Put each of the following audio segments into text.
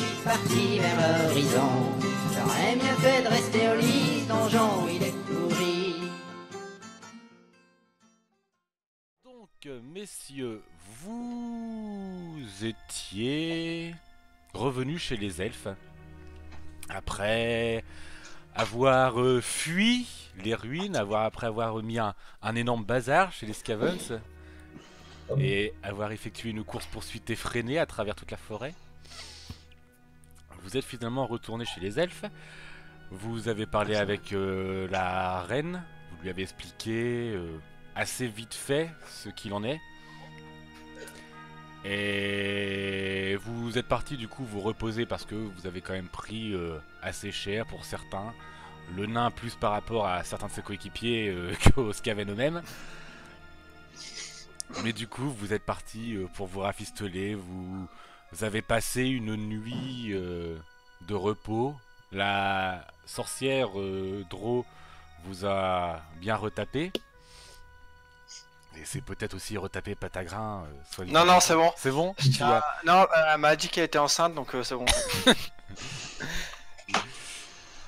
suis parti vers l'horizon. J'aurais mieux fait de rester au lit, ce donjon il est pourri. Donc, messieurs, vous étiez revenus chez les elfes après avoir fui les ruines, après avoir mis un énorme bazar chez les Scavens et avoir effectué une course-poursuite effrénée à travers toute la forêt. Vous êtes finalement retourné chez les elfes. Vous avez parlé avec la reine. Vous lui avez expliqué assez vite fait ce qu'il en est. Et vous êtes parti du coup vous reposer parce que vous avez quand même pris assez cher pour certains. Le nain plus par rapport à certains de ses coéquipiers qu'aux Skaven eux-mêmes. Mais du coup vous êtes parti pour vous rafistoler. Vous avez passé une nuit de repos. La sorcière Dro vous a bien retapé. Et c'est peut-être aussi retapé Patagrin. Non, non, c'est bon. C'est bon. Non, elle m'a dit qu'elle était enceinte, donc c'est bon.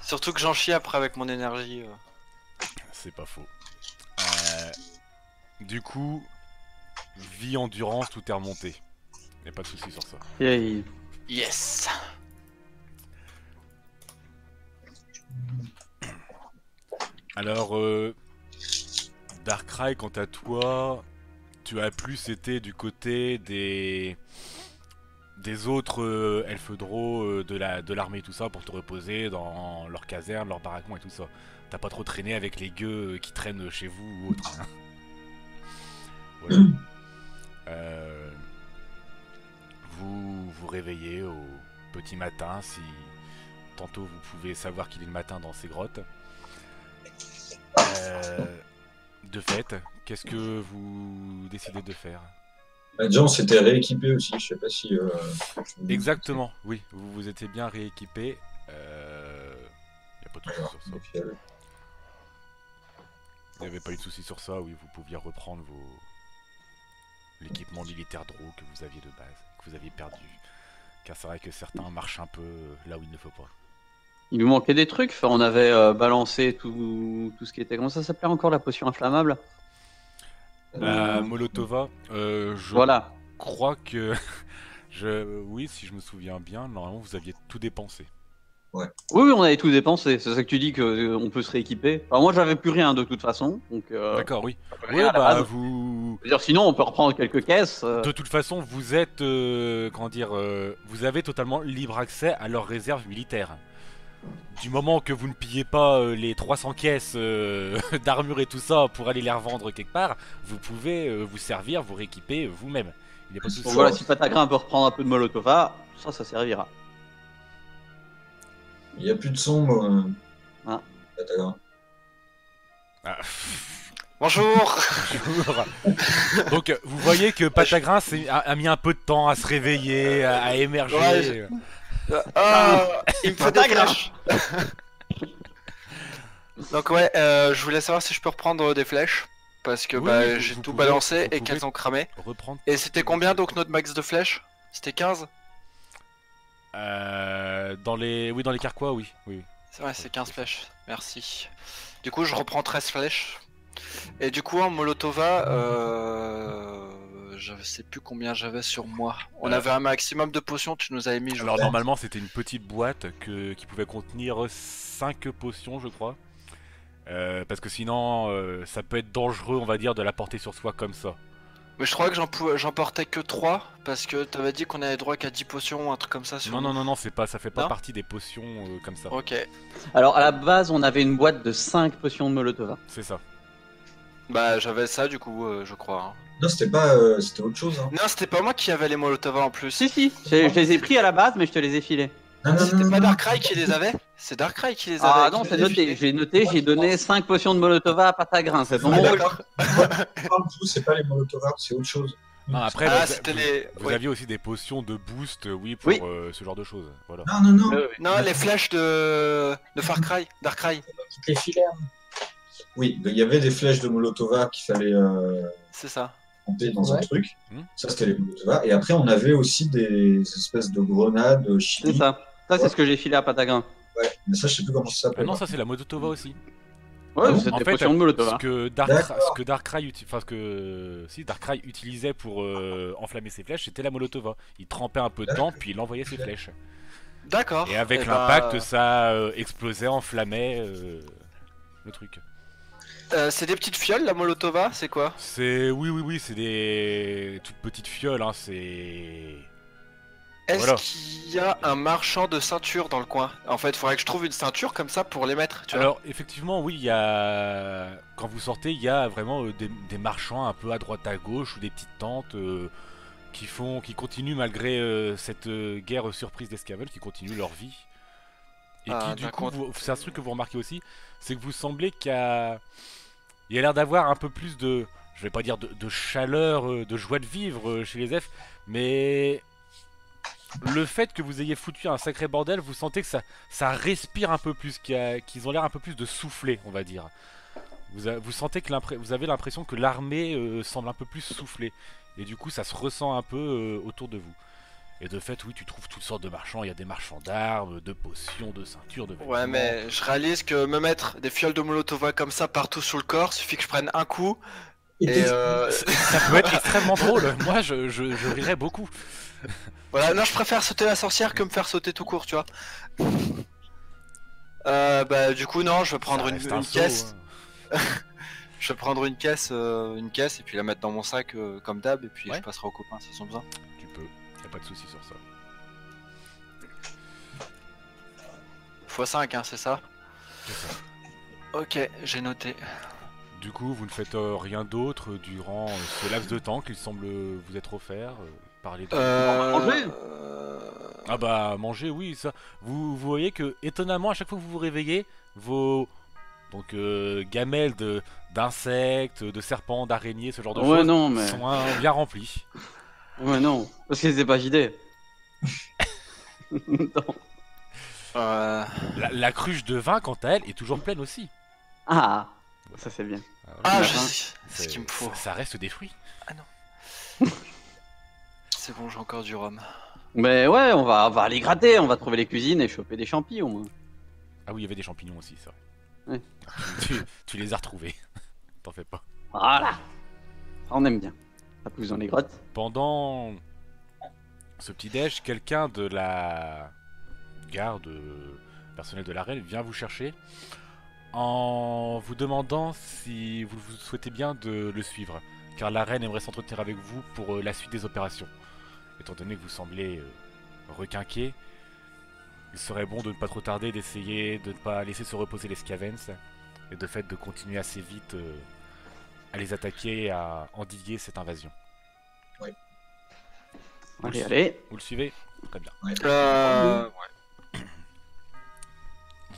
Surtout que j'en chie après avec mon énergie. C'est pas faux. Du coup, vie endurance, tout est remonté. Y'a pas de soucis sur ça. Yeah. Yes. Alors, Darkrai, quant à toi, tu as plus été du côté des autres elfes drôles de l'armée et tout ça pour te reposer dans leur caserne, leur baraquement et tout ça. T'as pas trop traîné avec les gueux qui traînent chez vous ou autre. Hein. Voilà. Vous vous réveillez au petit matin si tantôt vous pouvez savoir qu'il est le matin dans ces grottes. De fait, qu'est-ce que vous décidez de faire? Déjà, on s'était rééquipé aussi, je sais pas si... Exactement, oui, vous vous étiez bien rééquipé. Y a pas de soucis sur ça. Il n'y avait pas eu de soucis sur ça, oui, vous pouviez reprendre l'équipement militaire Drow que vous aviez de base, que vous aviez perdu. Car c'est vrai que certains marchent un peu là où il ne faut pas. Il nous manquait des trucs. Enfin, on avait balancé tout ce qui était. Comment ça s'appelait encore la potion inflammable? La Molotova, Voilà. crois que... Oui, si je me souviens bien, normalement vous aviez tout dépensé. Oui, oui, on avait tout dépensé. C'est ça que tu dis que on peut se rééquiper. Enfin, moi, j'avais plus rien de toute façon. Donc. D'accord, oui. Rien Oui, à la bah base. vous... Je veux dire, sinon, on peut reprendre quelques caisses. De toute façon, vous êtes... comment dire... vous avez totalement libre accès à leurs réserves militaires. Du moment que vous ne pillez pas les 300 caisses d'armure et tout ça pour aller les revendre quelque part, vous pouvez vous servir, vous rééquiper vous-même. Il n'y a pas de souci. Donc voilà, si Patagrin peut reprendre un peu de Molotova, ça servira. Il n'y a plus de son, moi. Ah. Patagrin. Ah. Bonjour. Bonjour. Donc vous voyez que Patagrin a mis un peu de temps à se réveiller, à émerger. Il me faut des flèches. Donc ouais, je voulais savoir si je peux reprendre des flèches. Parce que Oui, j'ai vous tout pouvez- balancé vous et qu'elles pouvez ont cramé. Reprendre. Et c'était combien donc notre max de flèches? C'était 15? Dans les... Oui, dans les carquois, oui. Oui. C'est vrai, c'est 15 flèches. Merci. Du coup, je reprends 13 flèches. Et du coup, en Molotova, je sais plus combien j'avais sur moi. On avait un maximum de potions, tu nous avais mis. Alors normalement c'était une petite boîte qui pouvait contenir 5 potions je crois. Parce que sinon ça peut être dangereux on va dire de la porter sur soi comme ça. Mais je crois que j'en portais que 3 parce que t'avais dit qu'on avait droit qu'à 10 potions, un truc comme ça sur Non nous. non non non c'est pas, ça fait pas Non partie des potions comme ça. Ok. Alors, à la base, on avait une boîte de 5 potions de Molotova. C'est ça. Bah j'avais ça du coup, je crois. Hein. Non, c'était pas... c'était autre chose. Hein. Non, c'était pas moi qui avais les Molotova en plus. Si, je les ai pris à la base, mais je te les ai filés. Non, non, C'était non, pas non. Darkrai qui les avait? C'est Darkrai qui les avait. Ah qui non, les c'est avait noté. filés. J'ai noté, j'ai donné 5 potions de Molotova à Patagrin. C'est ton Ah, rôle. d'accord. En dessous, c'est pas les Molotov, c'est autre chose. Non, après Ah, vous, c'était vous- les. vous oui. aviez aussi des potions de boost oui pour Oui. ce genre de choses. Voilà. Non, non, non. Non, les flèches de Far Cry, Darkrai. Toutes les filaires. Oui, il y avait des flèches de Molotova qu'il fallait... C'est ça. trempées dans un Ouais. truc. Hmm. Ça, c'était les Molotova. Et après, on avait aussi des espèces de grenades C'est chili. ça. Ça, c'est ce que j'ai filé à Patagrin. Ouais, mais ça, je sais plus comment ça Ah s'appelle. non, ça c'est la Molotova aussi. Ouais, Ah bon c'était En des fait, potions de Molotov. ce Hein. que D'accord. Darkrai utilisait pour enflammer ses flèches, c'était la Molotova. Il trempait un peu dedans, puis il envoyait ses flèches. D'accord. Et avec Eh l'impact, ben, ça explosait, enflammait le truc. c'est des petites fioles, la Molotova, c'est quoi? Oui, c'est des toutes petites fioles, hein, c'est... Est-ce Voilà. qu'il y a un marchand de ceinture dans le coin? En fait, il faudrait que je trouve une ceinture comme ça pour les mettre, tu vois. Alors, effectivement, oui, il y a... Quand vous sortez, il y a vraiment des marchands un peu à droite à gauche, ou des petites tentes qui continuent malgré cette guerre surprise d'Escavel, qui continuent leur vie. Et Ah, qui, du coup, d'accord. c'est un truc que vous remarquez aussi, c'est que vous semblez qu'il y a l'air d'avoir un peu plus de... Je vais pas dire de chaleur, de joie de vivre chez les elfes, mais... Le fait que vous ayez foutu un sacré bordel, vous sentez que ça respire un peu plus, qu'ils ont l'air un peu plus de souffler, on va dire. Vous sentez que vous avez l'impression que l'armée semble un peu plus souffler. Et du coup, ça se ressent un peu autour de vous. Et de fait, oui, tu trouves toutes sortes de marchands. Il y a des marchands d'armes, de potions, de ceintures, de vêtements. Ouais, mais je réalise que me mettre des fioles de Molotova comme ça partout sur le corps, suffit que je prenne un coup. Et Ça peut être extrêmement drôle. Moi, je rirais beaucoup. voilà, non, je préfère sauter la sorcière que me faire sauter tout court, tu vois. Bah, du coup, non, je vais prendre Ça une, reste un une saut, caisse. hein. Je vais prendre une caisse et puis la mettre dans mon sac comme d'hab, et puis Ouais. je passerai aux copains s'ils ont besoin. Tu peux. Y a pas de souci sur ça. x5, hein, c'est ça? C'est ça. Ok, j'ai noté. Du coup, vous ne faites rien d'autre durant ce laps de temps qu'il semble vous être offert. Parler de... manger. Ah bah manger, oui, ça. Vous voyez que étonnamment, à chaque fois que vous vous réveillez, vos gamelles d'insectes, de serpents, d'araignées, ce genre de Ouais, choses non, mais. sont bien remplies. Ouais, non. Parce que c'est pas JD. Non. La cruche de vin, quant à elle, est toujours pleine aussi. Ah, ça c'est bien. Ah, le je vin. sais, c'est ce qu'il me faut. Ça reste des fruits. C'est bon, j'ai encore du rhum. Mais ouais, on va aller gratter, on va trouver les cuisines et choper des champignons au moins. Ah oui, il y avait des champignons aussi, ça. Ouais. Tu les as retrouvés. T'en fais pas. Voilà. Ça, on aime bien. Ça pousse dans les grottes. Pendant ce petit déj, quelqu'un de la garde personnel de la reine vient vous chercher en vous demandant si vous souhaitez bien de le suivre, car la reine aimerait s'entretenir avec vous pour la suite des opérations. Étant donné que vous semblez requinqué, il serait bon de ne pas trop tarder, d'essayer de ne pas laisser se reposer les Scavens, et de fait de continuer assez vite à les attaquer et à endiguer cette invasion. Allez, allez. Vous le suivez? Très bien. Ouais.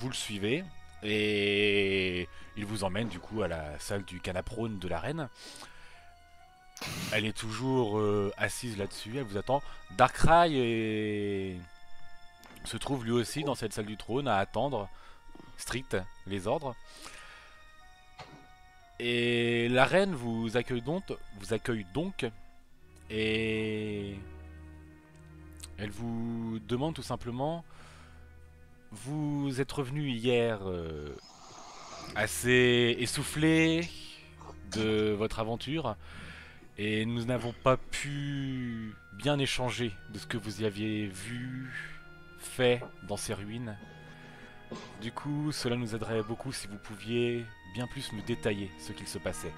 Vous le suivez et il vous emmène du coup à la salle du canaprone de la reine. Elle est toujours assise là-dessus, elle vous attend. Darkrai se trouve lui aussi dans cette salle du trône à attendre strict les ordres. Et la reine vous accueille donc et elle vous demande tout simplement: vous êtes revenu hier assez essoufflé de votre aventure et nous n'avons pas pu bien échanger de ce que vous y aviez vu, fait dans ces ruines. Du coup, cela nous aiderait beaucoup si vous pouviez bien plus nous détailler ce qu'il se passait.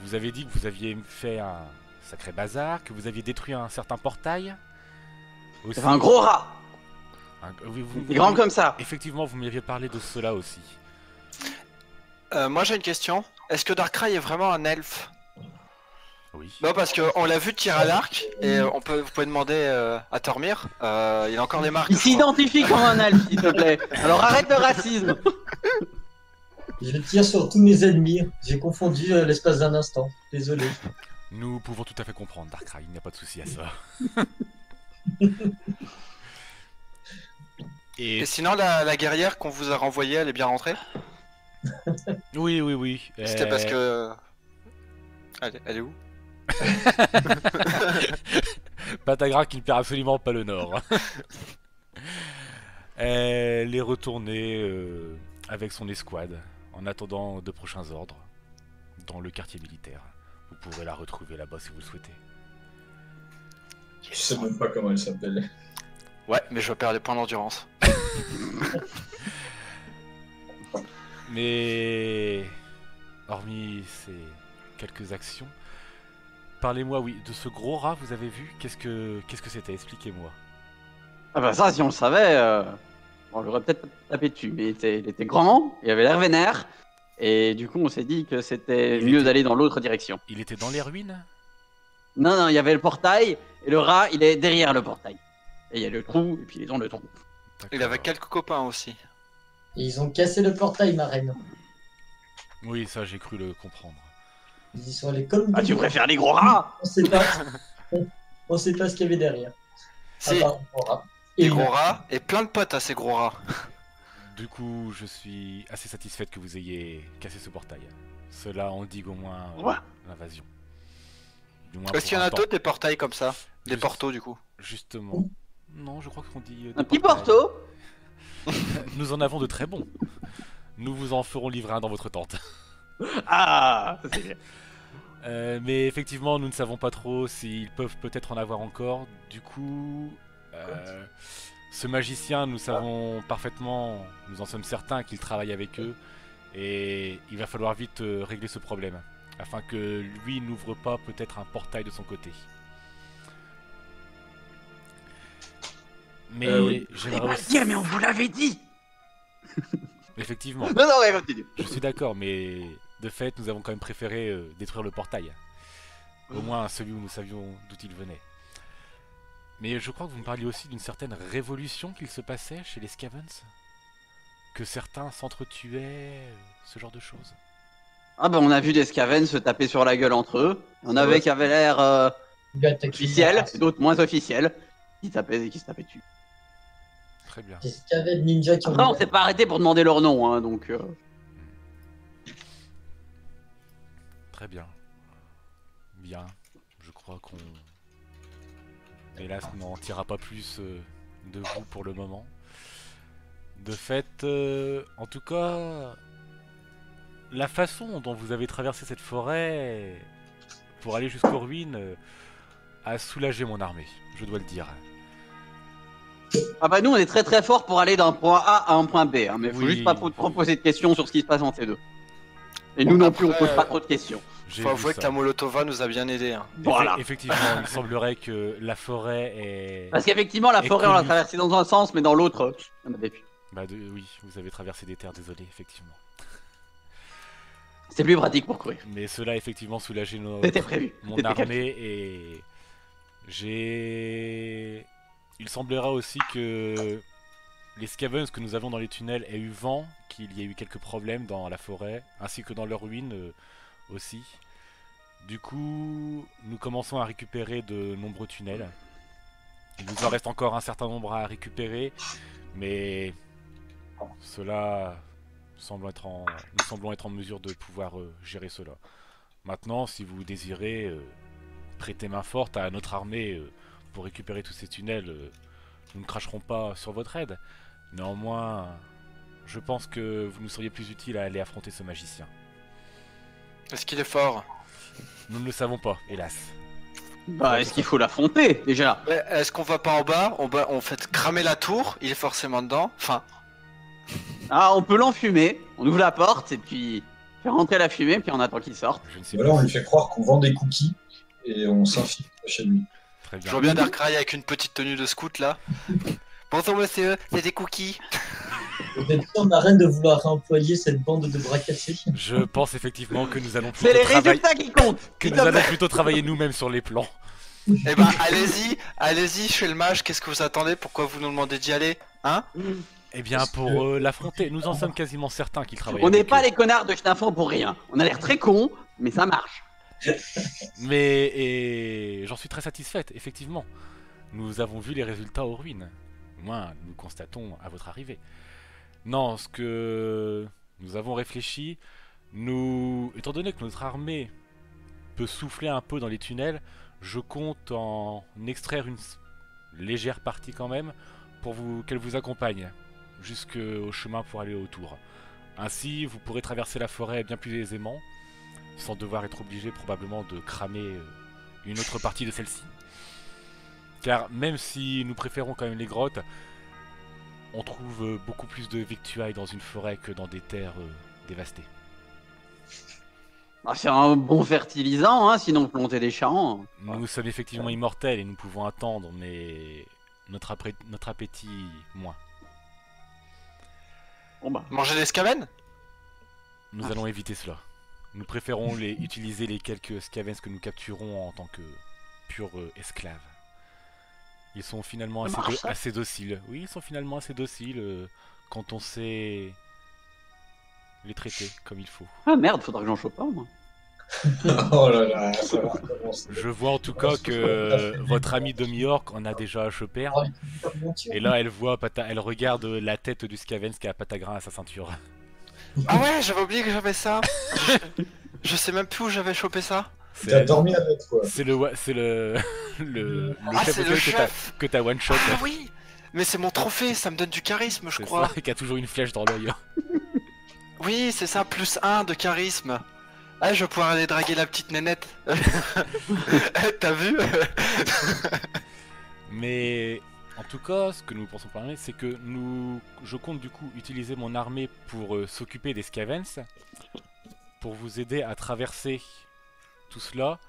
Vous avez dit que vous aviez fait un sacré bazar, que vous aviez détruit un certain portail. Aussi. C'est un gros rat. Vous- Il est grand comme ça. Effectivement, vous m'aviez parlé de cela aussi. Moi j'ai une question. Est-ce que Darkrai est vraiment un elfe? Oui. Non, parce qu'on l'a vu tirer à l'arc et vous pouvez demander à Tormir. Il a encore des marques. Il je crois. s'identifie comme un elfe, s'il te plaît. Alors arrête le racisme. Je tire sur tous mes ennemis. J'ai confondu l'espace d'un instant. Désolé. Nous pouvons tout à fait comprendre, Darkrai, il n'y a pas de souci à ça. Et Et sinon, la guerrière qu'on vous a renvoyée, elle est bien rentrée? oui. C'était parce que. Elle est où? Patagra qui ne perd absolument pas le nord. Elle est retournée avec son escouade en attendant de prochains ordres dans le quartier militaire. Vous pourrez la retrouver là-bas si vous le souhaitez. Je sais même pas comment elle s'appelle. Ouais, mais je vais perdre des points d'endurance. Mais hormis ces quelques actions, parlez-moi, oui, de ce gros rat, vous avez vu? Qu'est-ce que c'était? Expliquez-moi. Ah bah ça, si on le savait, on l'aurait peut-être tapé dessus. Mais il était grand, il avait l'air vénère. Et du coup, on s'est dit que c'était mieux d'aller dans l'autre direction. Il était dans les ruines? Non, non, il y avait le portail, et le rat, il est derrière le portail. Et il y a le trou, et puis il est dans le trou. Il avait quelques copains aussi. Et ils ont cassé le portail, ma reine. Oui, ça j'ai cru le comprendre. Ils y sont allés comme Ah, des- tu préfères les gros rats? On sait pas. On sait pas ce qu'il y avait derrière. Si, À part le gros rat. des Et gros le- rats et plein de potes à ces gros rats. Du coup, je suis assez satisfaite que vous ayez cassé ce portail. Cela endigue au moins Ouais. l'invasion. Du moins Est-ce pour qu'il y en un a temps. d'autres des portails comme ça? Des Juste- portos du coup. Justement. Non, je crois qu'on dit... des Un petit portails. porto? Nous en avons de très bons. Nous vous en ferons livrer un dans votre tente. Ah, ça, c'est bien. Mais effectivement, nous ne savons pas trop s'ils peuvent peut-être en avoir encore. Du coup, ce magicien, nous savons parfaitement, nous en sommes certains qu'il travaille avec eux. Et il va falloir vite régler ce problème. Afin que lui n'ouvre pas peut-être un portail de son côté. Mais Oui. j'aimerais aussi... Dire, mais on vous l'avait dit! Effectivement. Non, non, ouais, continue. Je suis d'accord, mais de fait, nous avons quand même préféré détruire le portail. Au moins celui où nous savions d'où il venait. Mais je crois que vous me parliez aussi d'une certaine révolution qu'il se passait chez les Scavens. Que certains s'entretuaient, ce genre de choses. Ah bah on a vu des Scaven se taper sur la gueule entre eux. Il y en avait qui avaient l'air Il a attaqué officiels, une et d'autres moins officiels, qui se tapaient dessus. Très bien. Qu'est-ce qu'il y avait de ninja qui ont Après on s'est pas arrêté pour demander leur nom, hein, donc... Très bien. Bien. Je crois qu'on... Hélas, n'en tirera pas plus de vous pour le moment. De fait, en tout cas, la façon dont vous avez traversé cette forêt pour aller jusqu'aux ruines a soulagé mon armée, je dois le dire. Ah bah nous on est très très fort pour aller d'un point A à un point B, hein, mais faut Oui. juste pas trop te proposer de questions sur ce qui se passe entre ces deux. Et nous non plus on Après, pose pas trop de questions. J'ai Faut vu avouer ça. que la Molotova nous a bien aidé. Hein. Voilà. Effectivement, il semblerait que la forêt est... Parce qu'effectivement la Et forêt on l'a connu. traversée dans un sens, mais dans l'autre, on a des puits. Oui, vous avez traversé des terres, désolé, effectivement. C'est plus pratique pour courir. Mais cela a effectivement soulagé C'était prévu. mon C'était armée et j'ai... Il semblera aussi que les Scavens que nous avons dans les tunnels aient eu vent, qu'il y ait eu quelques problèmes dans la forêt, ainsi que dans leurs ruines aussi. Du coup, nous commençons à récupérer de nombreux tunnels. Il nous en reste encore un certain nombre à récupérer, mais cela semble être nous semblons être en mesure de pouvoir gérer cela. Maintenant, si vous désirez prêter main forte à notre armée pour récupérer tous ces tunnels, nous ne cracherons pas sur votre aide. Néanmoins, je pense que vous nous seriez plus utile à aller affronter ce magicien. Est-ce qu'il est fort? Nous ne le savons pas, hélas. Bah est-ce qu'il faut l'affronter déjà? Ouais, est-ce qu'on va pas en bas? On fait cramer la tour, il est forcément dedans. Enfin, Ah on peut l'enfumer, on ouvre la porte et puis faire rentrer la fumée puis on attend qu'il sorte. Je ne sais Ou alors on pas. lui fait croire qu'on vend des cookies et on s'infiltre chez lui. Très je bien. vois bien Darkrai avec une petite tenue de scout là. Bonjour monsieur, c'est des cookies. Vous êtes sûr, ma reine, de vouloir réemployer cette bande de bras cassés? Je pense effectivement que nous allons C'est plutôt les travailler... résultats qui comptent! que s'il nous te allons plaît. plutôt travailler nous-mêmes sur les plans. Eh ben allez-y, allez-y, je suis le mage, qu'est-ce que vous attendez? Pourquoi vous nous demandez d'y aller? Hein? Eh bien, pour l'affronter, nous en sommes quasiment certains qu'il travaille On n'est avec pas eux. les connards de Schnafon pour rien. On a l'air très cons, mais ça marche. Mais et j'en suis très satisfaite, effectivement. Nous avons vu les résultats aux ruines. Au moins, nous constatons à votre arrivée. Non, ce que nous avons réfléchi, étant donné que notre armée peut souffler un peu dans les tunnels, je compte en extraire une légère partie quand même pour qu'elle vous accompagne jusqu'au chemin pour aller autour. Ainsi, vous pourrez traverser la forêt bien plus aisément, sans devoir être obligé probablement de cramer une autre partie de celle-ci. Car même si nous préférons quand même les grottes, on trouve beaucoup plus de victuailles dans une forêt que dans des terres dévastées. Bah, c'est un bon fertilisant, hein, sinon planter des champs. Nous sommes effectivement immortels et nous pouvons attendre, mais notre appétit moins. Bon bah. Manger des scavens? Nous allons éviter cela. Nous préférons utiliser les quelques scavens que nous capturons en tant que purs esclaves. Ils sont finalement assez dociles. Oui, ils sont finalement assez dociles quand on sait les traiter comme il faut. Ah merde, faudra que j'en chope pas, moi. Oh là là, ça va recommencer. Je vois en tout cas que votre ami demi-orc en a déjà chopé. Et là, elle voit, elle regarde la tête du Scavens qui a Patagrain à sa ceinture. Ah ouais, j'avais oublié que j'avais ça. Je sais même plus où j'avais chopé ça. T'as dormi avec quoi? C'est le Ah, c'est le chef chef que t'as one shot. Ah oui. Mais c'est mon trophée, ça me donne du charisme, je C'est crois. ça, qui a toujours une flèche dans l'œil. Oui, c'est ça, +1 de charisme. Ah, je vais pouvoir aller draguer la petite nénette. T'as vu? Mais en tout cas, ce que nous pensons parler, c'est que je compte du coup utiliser mon armée pour s'occuper des Scavens, pour vous aider à traverser tout cela,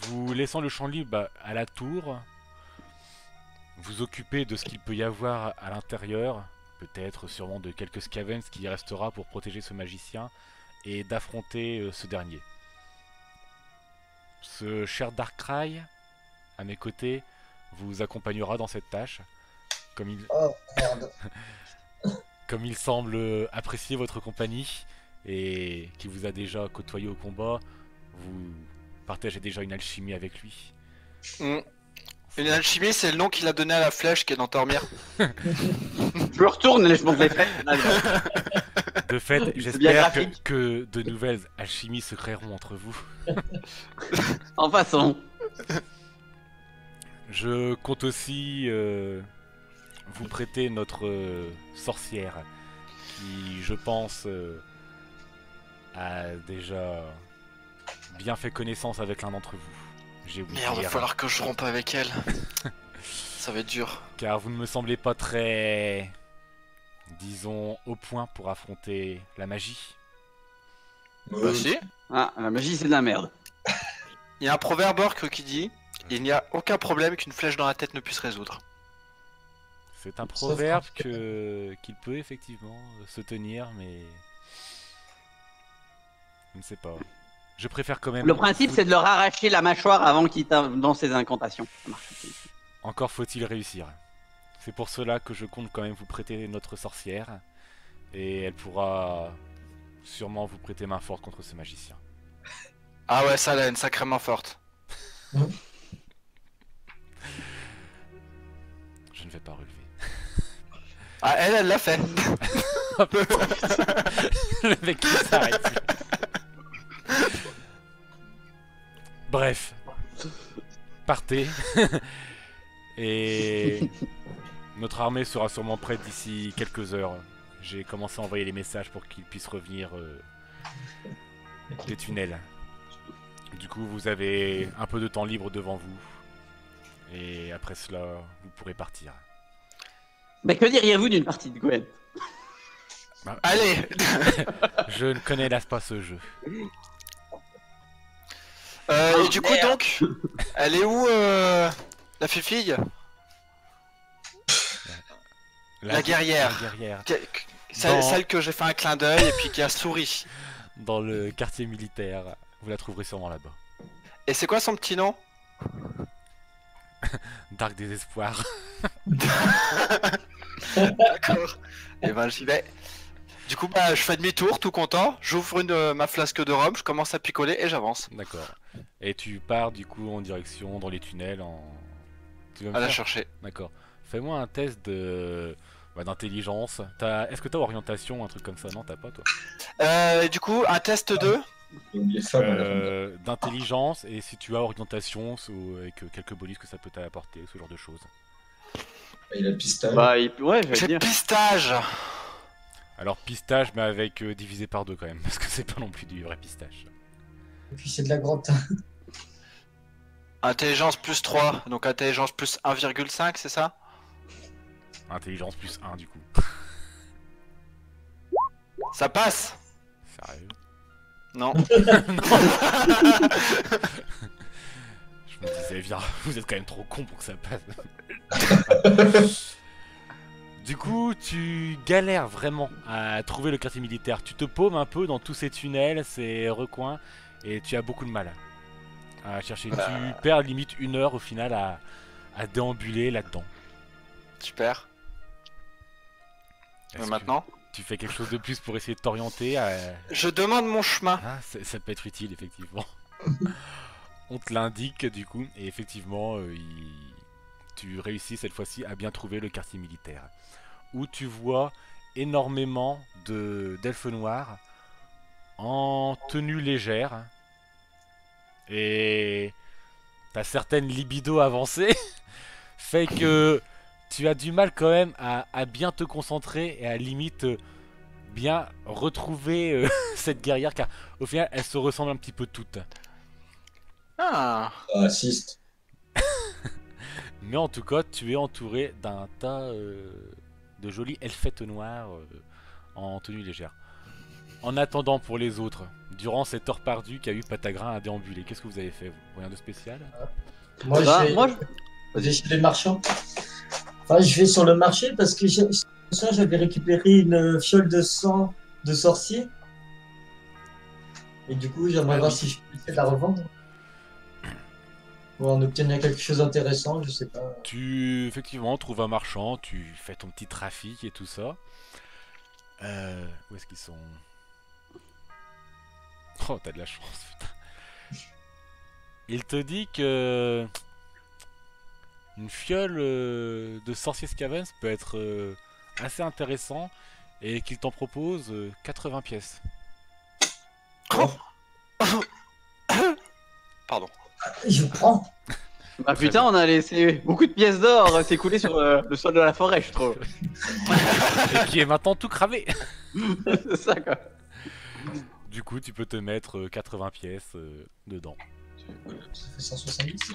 vous laissant le champ libre à la tour, vous occuper de ce qu'il peut y avoir à l'intérieur, peut-être sûrement de quelques Scavens qui y restera pour protéger ce magicien, et d'affronter ce dernier. Ce cher Darkrai, à mes côtés, vous accompagnera dans cette tâche, comme il, Oh merde. comme il semble apprécier votre compagnie, et qui vous a déjà côtoyé au combat, vous partagez déjà une alchimie avec lui. Une alchimie, c'est le nom qu'il a donné à la flèche qui est dans Tormir. Je me retourne et je monte les faits. De fait, bien j'espère graphique. que de nouvelles alchimies se créeront entre vous. En passant. Je compte aussi vous prêter notre sorcière, qui, je pense, a déjà bien fait connaissance avec l'un d'entre vous. J'ai oublié Merde, va hier, falloir que je rompe avec elle. Ça va être dur. car vous ne me semblez pas très, disons, au point pour affronter la magie. Bah si. Ah, la magie c'est de la merde. Il y a un proverbe orc qui dit: il n'y a aucun problème qu'une flèche dans la tête ne puisse résoudre. C'est un Sauf proverbe qu'en qu'il peut effectivement se tenir, mais je ne sais pas. Je préfère quand même. Le principe c'est de leur arracher la mâchoire avant qu'ils tapent dans ses incantations. Ça marche. Encore faut-il réussir. C'est pour cela que je compte quand même vous prêter notre sorcière, et elle pourra sûrement vous prêter main forte contre ce magicien. Ah ouais, ça elle a une sacrément forte. Je ne vais pas relever. Ah elle l'a fait. Le mec qui s'arrête. Bref. Partez. Et notre armée sera sûrement prête d'ici quelques heures. J'ai commencé à envoyer les messages pour qu'ils puissent revenir des tunnels. Du coup, vous avez un peu de temps libre devant vous. Et après cela, vous pourrez partir. Mais que diriez-vous d'une partie de Gwen? Allez. Je ne connais hélas pas ce jeu. Et du coup donc, elle est où la fille? La guerrière. La guerrière. Celle que j'ai fait un clin d'œil et puis qui a souri. Dans le quartier militaire. Vous la trouverez sûrement là-bas. Et c'est quoi son petit nom? Dark Désespoir. D'accord. Et ben j'y vais. Du coup bah je fais demi-tour tout content, j'ouvre ma flasque de rhum, je commence à picoler et j'avance. D'accord. Et tu pars du coup en direction dans les tunnels Tu vas me À la faire- chercher. D'accord. Fais-moi un test d'intelligence. Est-ce que t'as orientation, un truc comme ça? Non, t'as pas toi. Du coup un test de J'ai oublié femme à la fin. d'intelligence et si tu as orientation avec quelques bonus que ça peut t'apporter, ce genre de choses. Et la pistache. Bah, ouais, je vais J'ai dire. pistage. Alors pistage mais avec divisé par 2 quand même, parce que c'est pas non plus du vrai pistache. Et puis c'est de la grotte. Intelligence plus 3, donc intelligence plus 1,5, c'est ça? Intelligence plus 1 du coup. Ça passe? Sérieux? Non. Je me disais, viens, vous êtes quand même trop con pour que ça passe. Du coup, tu galères vraiment à trouver le quartier militaire. Tu te paumes un peu dans tous ces tunnels, ces recoins, et tu as beaucoup de mal à chercher. Tu perds limite 1 heure au final à déambuler là-dedans. Super. Est-ce que Maintenant? tu fais quelque chose de plus pour essayer de t'orienter Je demande mon chemin. Ah, ça peut être utile, effectivement. On te l'indique, du coup, et effectivement, tu réussis cette fois-ci à bien trouver le quartier militaire. Où tu vois énormément d'elfes noirs en tenue légère. Et ta certaine libido avancée fait que tu as du mal quand même à bien te concentrer et à limite bien retrouver cette guerrière, car au final elles se ressemblent un petit peu toutes. Ah. Assiste. Mais en tout cas, tu es entouré d'un tas de jolies elfettes noires en tenue légère. En attendant pour les autres, durant cette heure perdue qu'a eu Patagrin à déambuler, qu'est-ce que vous avez fait vous? Rien de spécial? Moi, Bah, je moi, vais chez les marchands. Enfin, je vais sur le marché parce que j'avais récupéré une fiole de sang de sorcier. Et du coup, j'aimerais voir si je peux essayer de la revendre. Pour en obtenir quelque chose d'intéressant, je sais pas. Tu, effectivement, trouves un marchand, tu fais ton petit trafic et tout ça. Où est-ce qu'ils sont? Oh, t'as de la chance, putain. Il te dit que une fiole de sorcier Scavens peut être assez intéressant et qu'il t'en propose 80 pièces. Pardon. Je prends. bah putain, on a laissé beaucoup de pièces d'or s'écouler sur le sol de la forêt, je trouve. Et qui est maintenant tout cramé. C'est ça, quoi. Du coup, tu peux te mettre 80 pièces dedans. Ça fait 170.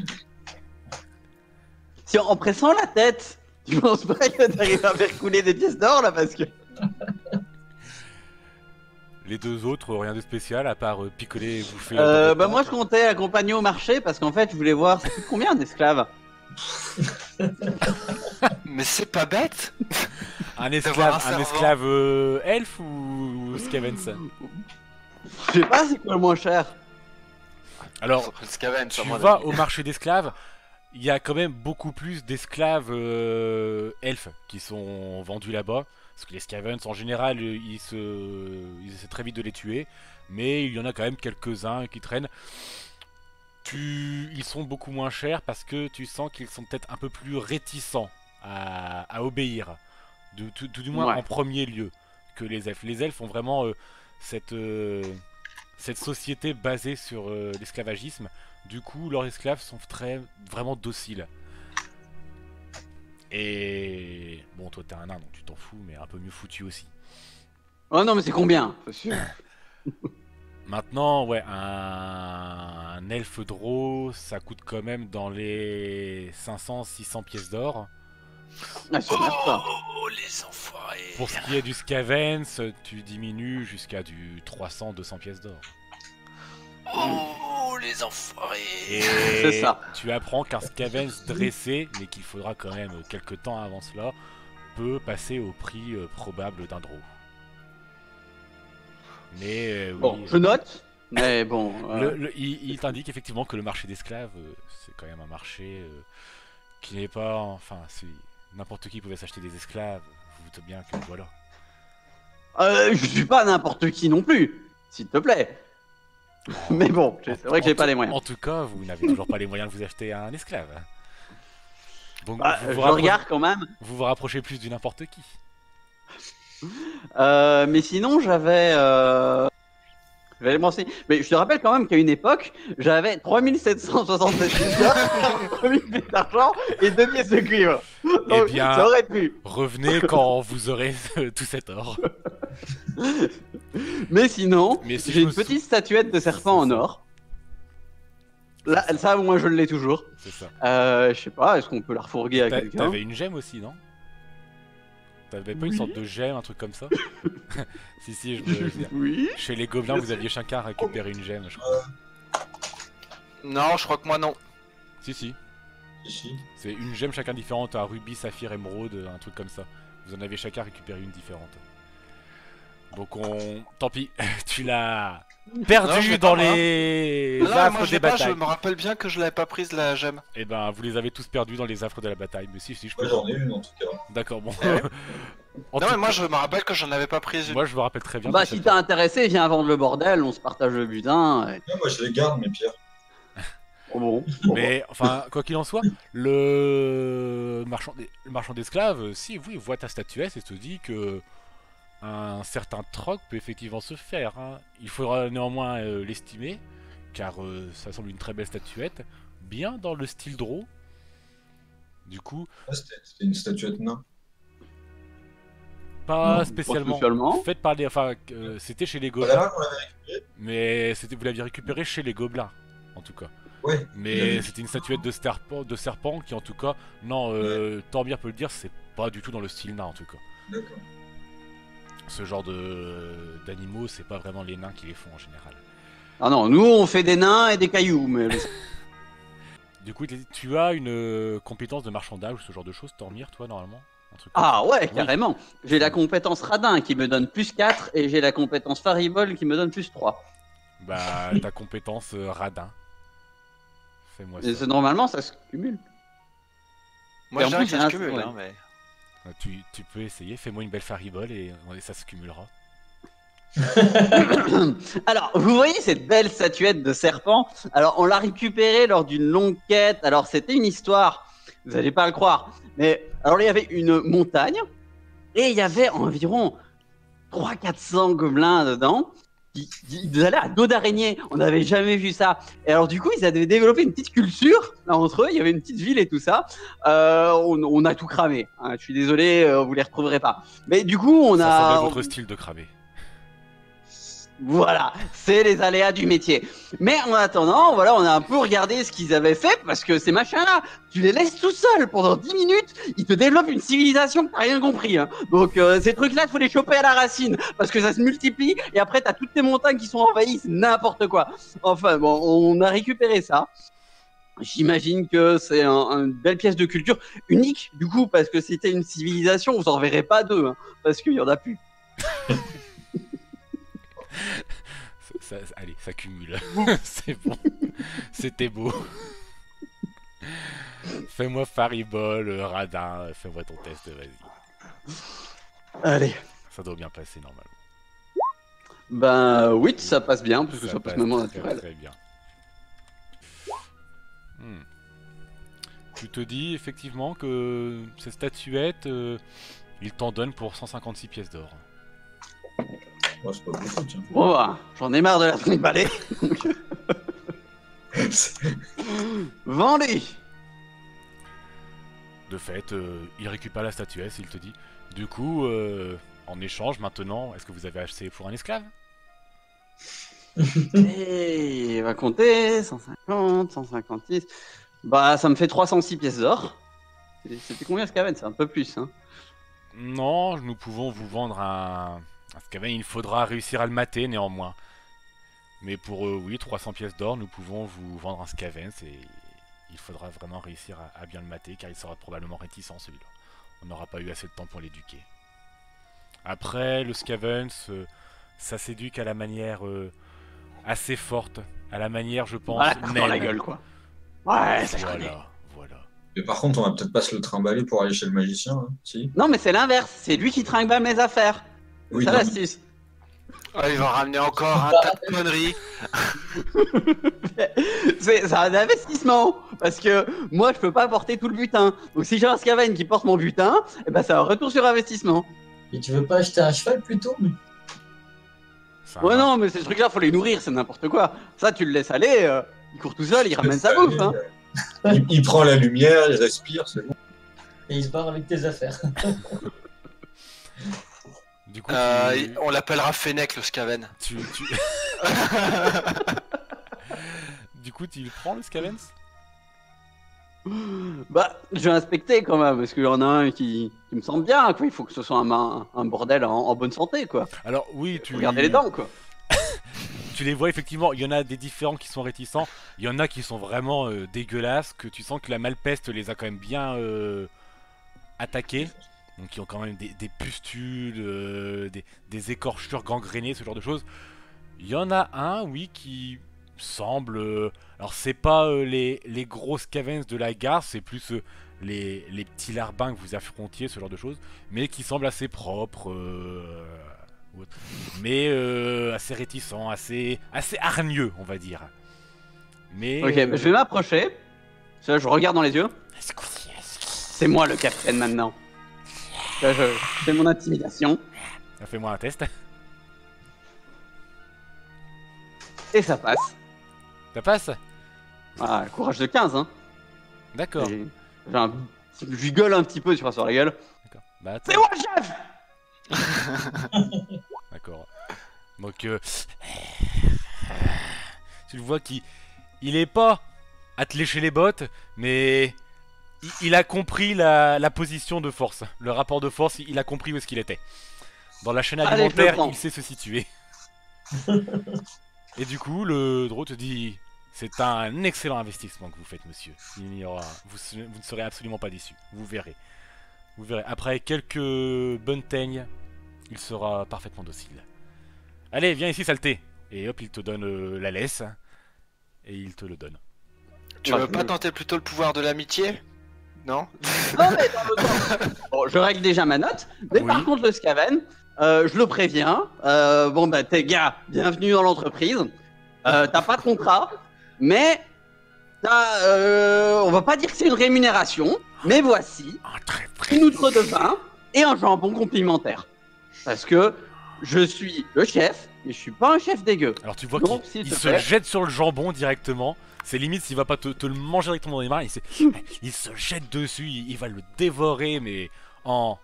Si en pressant la tête, tu penses pas que t'arrives à faire couler des pièces d'or là parce que. Les deux autres, rien de spécial à part picoler et bouffer. Bah moi je comptais accompagner au marché parce qu'en fait je voulais voir ça coûte combien d'esclaves. Mais c'est pas bête. Un D'avoir esclave, un esclave elfe ou Scavens? Je sais pas c'est quoi le moins cher. Alors, Le Scaven, tu à mon vas avis. au marché d'esclaves, il y a quand même beaucoup plus d'esclaves elfes qui sont vendus là-bas. Parce que les Scavens, en général, ils essaient très vite de les tuer. Mais il y en a quand même quelques-uns qui traînent. Ils sont beaucoup moins chers parce que tu sens qu'ils sont peut-être un peu plus réticents à obéir. Tout du moins Ouais. en premier lieu que les elfes. Les elfes ont vraiment cette société basée sur l'esclavagisme. Du coup, leurs esclaves sont vraiment dociles. Et bon, toi t'es un nain donc tu t'en fous, mais un peu mieux foutu aussi. Oh non mais c'est combien? C'est sûr. Maintenant, ouais, un elfe draw, ça coûte quand même dans les 500-600 pièces d'or. Ah, c'est bien ça. Oh, les enfoirés. Pour ce qui est du Scavens, tu diminues jusqu'à du 300-200 pièces d'or. Oh, les enfoirés. Et C'est ça. tu apprends qu'un Scavens dressé, mais qu'il faudra quand même quelques temps avant cela, peut passer au prix probable d'un draw. Mais oui, Bon, je note. Mais bon. il t'indique effectivement que le marché d'esclaves, c'est quand même un marché qui n'est pas... Enfin, si n'importe qui pouvait s'acheter des esclaves, vous vous doutez bien que voilà. Je suis pas n'importe qui non plus, s'il te plaît. Mais bon, c'est vrai que j'ai pas les moyens. En tout cas, vous n'avez toujours pas les moyens de vous acheter un esclave. Donc Bah, vous, je vous rapprochez, regarde quand même. vous vous rapprochez plus du n'importe qui. Mais sinon, j'avais Je vais aller me renseigner. Mais je te rappelle quand même qu'à une époque, j'avais 3767 pièces d'or, 3000 pièces d'argent et 2 pièces de cuivre. Donc, Eh bien, ça aurait pu. revenez quand vous aurez tout cet or. Mais sinon, Mais si j'ai je une me petite statuette de serpent en or. Là, ça, moi, je l'ai toujours. C'est ça. Je sais pas, est-ce qu'on peut la refourguer à quelqu'un? T'avais une gemme aussi, non? T'avais pas une sorte de gemme, un truc comme ça? Si, je me... Oui. Chez les gobelins, vous aviez chacun récupéré une gemme, je crois. Non, je crois que moi non. Si. Si. C'est une gemme chacun différente, un rubis, saphir, émeraude, un truc comme ça. Vous en avez chacun récupéré une différente. Donc tant pis, tu l'as Non, je perdu l'ai dans pas, moi. les Non, moi affres je des l'ai pas, batailles. je me rappelle bien que je l'avais pas prise la gemme. Et ben, vous les avez tous perdus dans les affres de la bataille. Mais si, je peux. Moi j'en ai une en tout cas. D'accord, bon. Ouais. En Non, tout mais moi cas, je me rappelle que j'en avais pas prise une. moi, je me rappelle très bien. Bah, de si cette t'es intéressé, viens vendre le bordel, on se partage le butin. Et... Ouais, moi je les garde mes pierres. Oh bon. Mais enfin, quoi qu'il en soit, le marchand d'esclaves, si oui, voit ta statuette et se dit que un certain troc peut effectivement se faire. Hein. Il faudra néanmoins l'estimer, car ça semble une très belle statuette, bien dans le style draw. Du coup, Ah, c'était une statuette nain. pas Non, spécialement. pas spécialement. Faites par les, enfin, c'était chez les Voilà, gobelins, on l'avait récupéré. mais vous l'aviez récupéré chez les gobelins, en tout cas. Ouais. Mais c'était une statuette de serpent qui, en tout cas, non, Tormir peut le dire, c'est pas du tout dans le style nain, en tout cas. D'accord. Ce genre d'animaux, c'est pas vraiment les nains qui les font en général. Ah non, nous on fait des nains et des cailloux, mais Du coup, tu as une compétence de marchandage ou ce genre de choses, Tormir, toi, normalement? Un truc comme ah ouais, Oui. carrément. J'ai la compétence radin qui me donne plus 4 et j'ai la compétence faribole qui me donne plus 3. ça. Bah, ta compétence radin. Fais-moi Et ça. normalement ça se cumule. Moi Et en je dirais plus, que ça se il y a un- cumule, ouais. hein, mais. Tu peux essayer, fais-moi une belle faribole et ça se cumulera. Alors, vous voyez cette belle statuette de serpent? Alors, on l'a récupérée lors d'une longue quête. Alors, c'était une histoire, vous n'allez pas le croire. Mais, alors, il y avait une montagne et il y avait environ 300-400 gobelins dedans. Ils allaient à dos d'araignée. On n'avait jamais vu ça. Et alors, du coup, ils avaient développé une petite culture là, entre eux. Il y avait une petite ville et tout ça. On a tout cramé. Hein. Je suis désolé, vous les retrouverez pas. Mais du coup, on Ça a. ressemble à votre style de cramer. Voilà, c'est les aléas du métier. Mais en attendant, voilà, on a un peu regardé ce qu'ils avaient fait parce que ces machins-là, tu les laisses tout seuls pendant 10 minutes, ils te développent une civilisation que t'as rien compris. Hein. Donc ces trucs-là, il faut les choper à la racine parce que ça se multiplie et après t'as toutes tes montagnes qui sont envahies, c'est n'importe quoi. Enfin bon, on a récupéré ça. J'imagine que c'est une belle pièce de culture unique du coup parce que c'était une civilisation, vous en verrez pas deux hein, parce qu'il y en a plus. Allez, ça cumule. C'est bon. C'était beau. Fais-moi faribole, radin, fais-moi ton test, vas-y. Allez. Ça doit bien passer normalement. Ben oui, ça passe bien parce que ça passe même en très, naturel. très bien. Tu te dis effectivement que cette statuette, il t'en donne pour 156 pièces d'or. Moi c'est pas beaucoup, tiens. Bon bah, j'en ai marre de la trimballer. Vendu. De fait, il récupère la statuette et il te dit du coup, en échange maintenant, est-ce que vous avez acheté pour un esclave? Et il va compter 150, 156. Bah, ça me fait 306 pièces d'or. C'était combien ce Skaven? C'est un peu plus. Hein. Non, nous pouvons vous vendre un Skaven, il faudra réussir à le mater néanmoins. Mais pour oui, 300 pièces d'or, nous pouvons vous vendre un Skaven, il faudra vraiment réussir à bien le mater car il sera probablement réticent celui-là. On n'aura pas eu assez de temps pour l'éduquer. Après, le Skaven, ça s'éduque à la manière assez forte, à la manière, je pense, Voilà, dans la naine. gueule quoi. Ouais, ça je connais. Voilà. Mais par contre, on va peut-être pas se le trimballer pour aller chez le magicien, hein, si. Non, mais c'est l'inverse. C'est lui qui trimballe mes affaires. Oui, Ça non, l'astuce. Oh, il va ramener encore un tas de conneries. C'est un investissement. Parce que moi, je peux pas porter tout le butin. Donc si j'ai un Skaven qui porte mon butin, eh ben, c'est un retour sur investissement. Et tu veux pas acheter un cheval plutôt? C'est un Ouais, rat. non, mais ces trucs-là, faut les nourrir, c'est n'importe quoi. Ça, tu le laisses aller, il court tout seul, il ramène sa bouffe. Hein. Il prend la lumière, il respire, c'est bon. Et il se barre avec tes affaires. Du coup, On l'appellera Fennec le Skaven. Du coup, tu le prends le Scavens? Bah, je vais inspecter quand même, parce qu'il y en a un qui me semble bien, quoi. Il faut que ce soit un bordel en bonne santé, quoi. Alors oui, tu Regardez les dents, quoi. Tu les vois effectivement, il y en a des différents qui sont réticents, il y en a qui sont vraiment dégueulasses, que tu sens que la malpeste les a quand même bien attaqués. Donc ils ont quand même des pustules, des écorchures gangrénées, ce genre de choses. Il y en a un, oui, qui semble... alors c'est pas les grosses cavens de la gare, c'est plus les petits larbins que vous affrontiez, ce genre de choses. Mais qui semble assez propre. Mais assez réticent, assez hargneux, on va dire. Mais... Ok, bah, je vais m'approcher. Je regarde dans les yeux. C'est moi le capitaine maintenant. Là, je fais mon intimidation. Fais-moi un test. Et ça passe. Ça passe? Ah, courage de 15, hein. D'accord. J'ai je lui gueule un petit peu, tu vois, sur la gueule. D'accord. Bah, attends. C'est moi le chef. D'accord. Donc, tu le vois qu'il est pas à te lécher les bottes, mais il a compris la position de force. Le rapport de force, il a compris où est-ce qu'il était. Dans la chaîne Allez, je le alimentaire, prends. il sait se situer. Et du coup, le Drow te dit... C'est un excellent investissement que vous faites, monsieur. Il y aura... vous ne serez absolument pas déçus. Vous verrez. Vous verrez. Après quelques bonnes teignes, il sera parfaitement docile. Allez, viens ici, saleté. Et hop, il te donne la laisse. Et il te le donne. Tu veux pas tenter plutôt le pouvoir de l'amitié? Non? Non, mais dans le temps. Bon, je règle déjà ma note. Mais Oui. par contre, le Skaven, je le préviens. Bon, bah, t'es gars, bienvenue dans l'entreprise. T'as pas de contrat, mais on va pas dire que c'est une rémunération, mais voici une outre de vin et un jambon complémentaire. Parce que je suis le chef, et je suis pas un chef dégueu. Alors tu vois Donc, qu'il s'il te se plaît. jette sur le jambon directement. C'est limite s'il va pas te le manger directement dans les mains. Il se jette dessus, il va le dévorer, mais en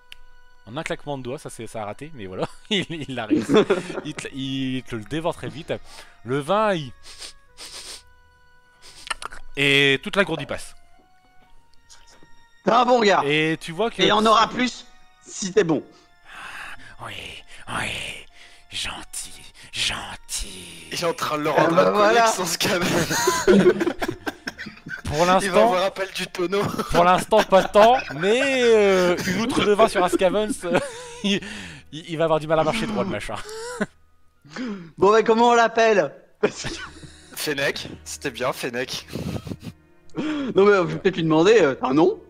un claquement de doigts. Ça a raté, mais voilà, il a réussi. Il te le dévore très vite. Le vin, et toute la gourde y passe. T'es un bon gars. Et tu vois que... Et on aura plus si t'es bon. Oui, gentil. Il est en train de le rendre bah alcoolique, voilà. son Skaven. Pour Il va l'instant, avoir appel du tonneau. pas tant, mais une outre de vin sur un Scavens, il va avoir du mal à marcher droit le machin. Bon, bah, comment on l'appelle? Fennec, c'était bien Fennec. Non, mais je vais peut-être lui demander, t'as un nom?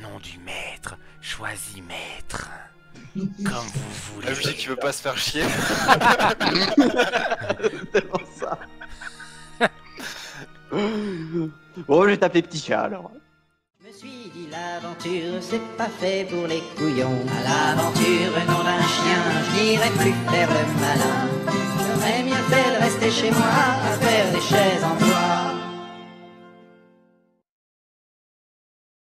Nom du maître, choisis maître. Comme vous La musique qui veut pas se faire chier. C'est tellement ça. Bon, je vais t'appeler Petit Chat alors. Je me suis dit l'aventure c'est pas fait pour les couillons. À l'aventure nom d'un chien, je n'irai plus faire le malin. J'aurais mieux fait de rester chez moi à faire des chaises en bois.